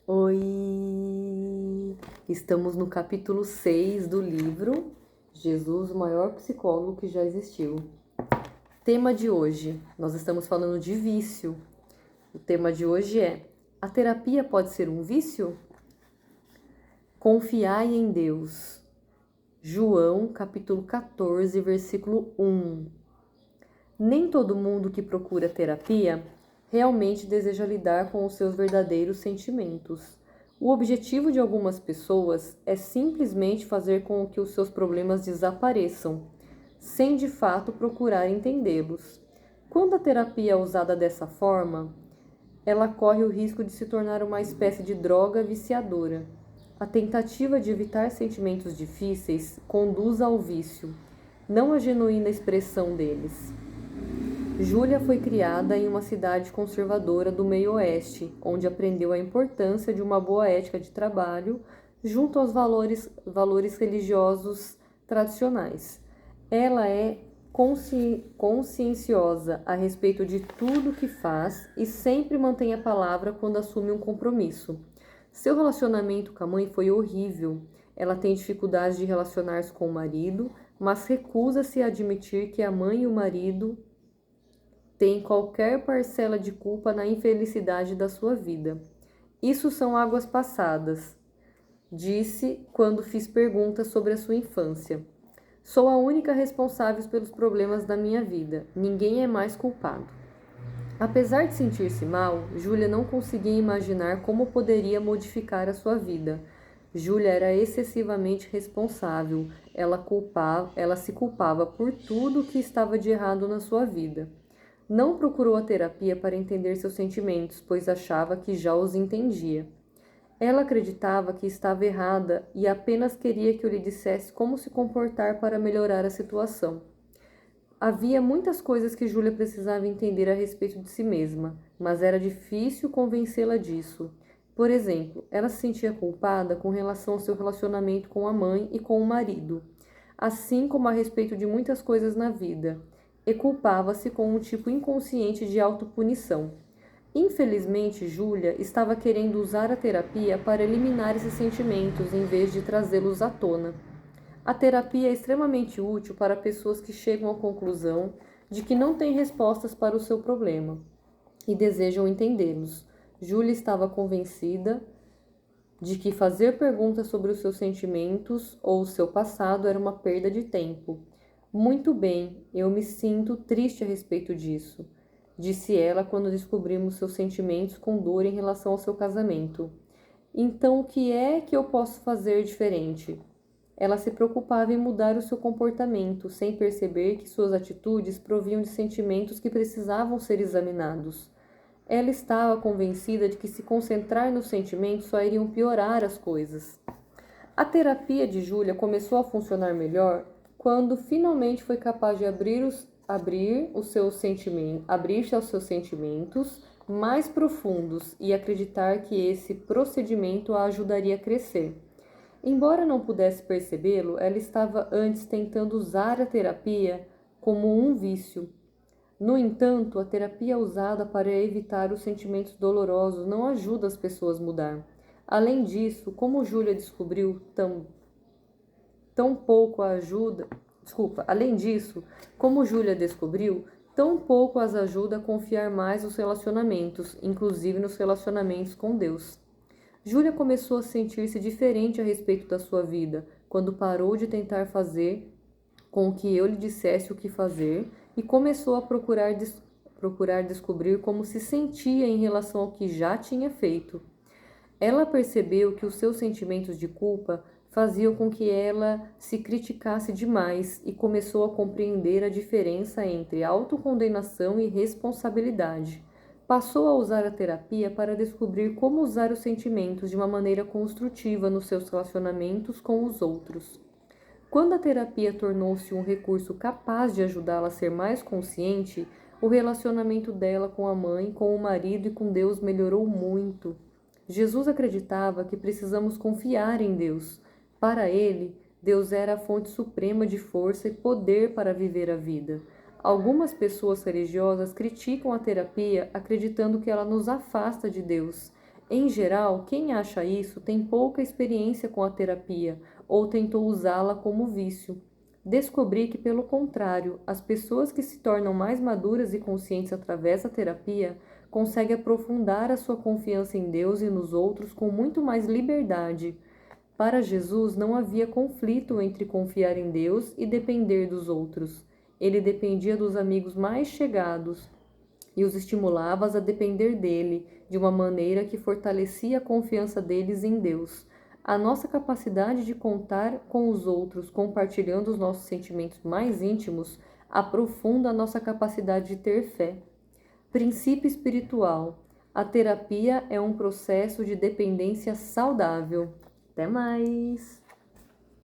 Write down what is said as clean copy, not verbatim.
Oi! Estamos no capítulo 6 do livro Jesus, o maior psicólogo que já existiu. Tema de hoje, nós estamos falando de vício. O tema de hoje é: a terapia pode ser um vício? Confiai em Deus. João, capítulo 14, versículo 1. Nem todo mundo que procura terapia realmente deseja lidar com os seus verdadeiros sentimentos. O objetivo de algumas pessoas é simplesmente fazer com que os seus problemas desapareçam, sem de fato procurar entendê-los. Quando a terapia é usada dessa forma, ela corre o risco de se tornar uma espécie de droga viciadora. A tentativa de evitar sentimentos difíceis conduz ao vício, não à genuína expressão deles. Júlia foi criada em uma cidade conservadora do meio-oeste, onde aprendeu a importância de uma boa ética de trabalho junto aos valores religiosos tradicionais. Ela é conscienciosa a respeito de tudo que faz e sempre mantém a palavra quando assume um compromisso. Seu relacionamento com a mãe foi horrível. Ela tem dificuldades de relacionar-se com o marido, mas recusa-se a admitir que a mãe e o marido tem qualquer parcela de culpa na infelicidade da sua vida. Isso são águas passadas, disse quando fiz perguntas sobre a sua infância. Sou a única responsável pelos problemas da minha vida. Ninguém é mais culpado. Apesar de sentir-se mal, Júlia não conseguia imaginar como poderia modificar a sua vida. Júlia era excessivamente responsável. Ela se culpava por tudo que estava de errado na sua vida. Não procurou a terapia para entender seus sentimentos, pois achava que já os entendia. Ela acreditava que estava errada e apenas queria que eu lhe dissesse como se comportar para melhorar a situação. Havia muitas coisas que Júlia precisava entender a respeito de si mesma, mas era difícil convencê-la disso. Por exemplo, ela se sentia culpada com relação ao seu relacionamento com a mãe e com o marido, assim como a respeito de muitas coisas na vida, e culpava-se com um tipo inconsciente de autopunição. Infelizmente, Júlia estava querendo usar a terapia para eliminar esses sentimentos em vez de trazê-los à tona. A terapia é extremamente útil para pessoas que chegam à conclusão de que não têm respostas para o seu problema e desejam entendê-los. Júlia estava convencida de que fazer perguntas sobre os seus sentimentos ou o seu passado era uma perda de tempo. Muito bem, eu me sinto triste a respeito disso, disse ela quando descobrimos seus sentimentos com dor em relação ao seu casamento. Então, o que é que eu posso fazer diferente? Ela se preocupava em mudar o seu comportamento, sem perceber que suas atitudes provinham de sentimentos que precisavam ser examinados. Ela estava convencida de que se concentrar nos sentimentos só iriam piorar as coisas. A terapia de Júlia começou a funcionar melhor quando finalmente foi capaz de abrir-se aos seus sentimentos mais profundos e acreditar que esse procedimento a ajudaria a crescer. Embora não pudesse percebê-lo, ela estava antes tentando usar a terapia como um vício. No entanto, a terapia usada para evitar os sentimentos dolorosos não ajuda as pessoas a mudar. Além disso, como Júlia descobriu tão pouco ajuda, além disso, como Júlia descobriu, tão pouco as ajuda a confiar mais nos relacionamentos, inclusive nos relacionamentos com Deus. Júlia começou a sentir-se diferente a respeito da sua vida, quando parou de tentar fazer com que eu lhe dissesse o que fazer e começou a procurar descobrir como se sentia em relação ao que já tinha feito. Ela percebeu que os seus sentimentos de culpa faziam com que ela se criticasse demais e começou a compreender a diferença entre autocondenação e responsabilidade. Passou a usar a terapia para descobrir como usar os sentimentos de uma maneira construtiva nos seus relacionamentos com os outros. Quando a terapia tornou-se um recurso capaz de ajudá-la a ser mais consciente, o relacionamento dela com a mãe, com o marido e com Deus melhorou muito. Jesus acreditava que precisamos confiar em Deus. Para ele, Deus era a fonte suprema de força e poder para viver a vida. Algumas pessoas religiosas criticam a terapia acreditando que ela nos afasta de Deus. Em geral, quem acha isso tem pouca experiência com a terapia ou tentou usá-la como vício. Descobri que, pelo contrário, as pessoas que se tornam mais maduras e conscientes através da terapia conseguem aprofundar a sua confiança em Deus e nos outros com muito mais liberdade. Para Jesus, não havia conflito entre confiar em Deus e depender dos outros. Ele dependia dos amigos mais chegados e os estimulava a depender dele, de uma maneira que fortalecia a confiança deles em Deus. A nossa capacidade de contar com os outros, compartilhando os nossos sentimentos mais íntimos, aprofunda a nossa capacidade de ter fé. Princípio espiritual. A terapia é um processo de dependência saudável. Até mais!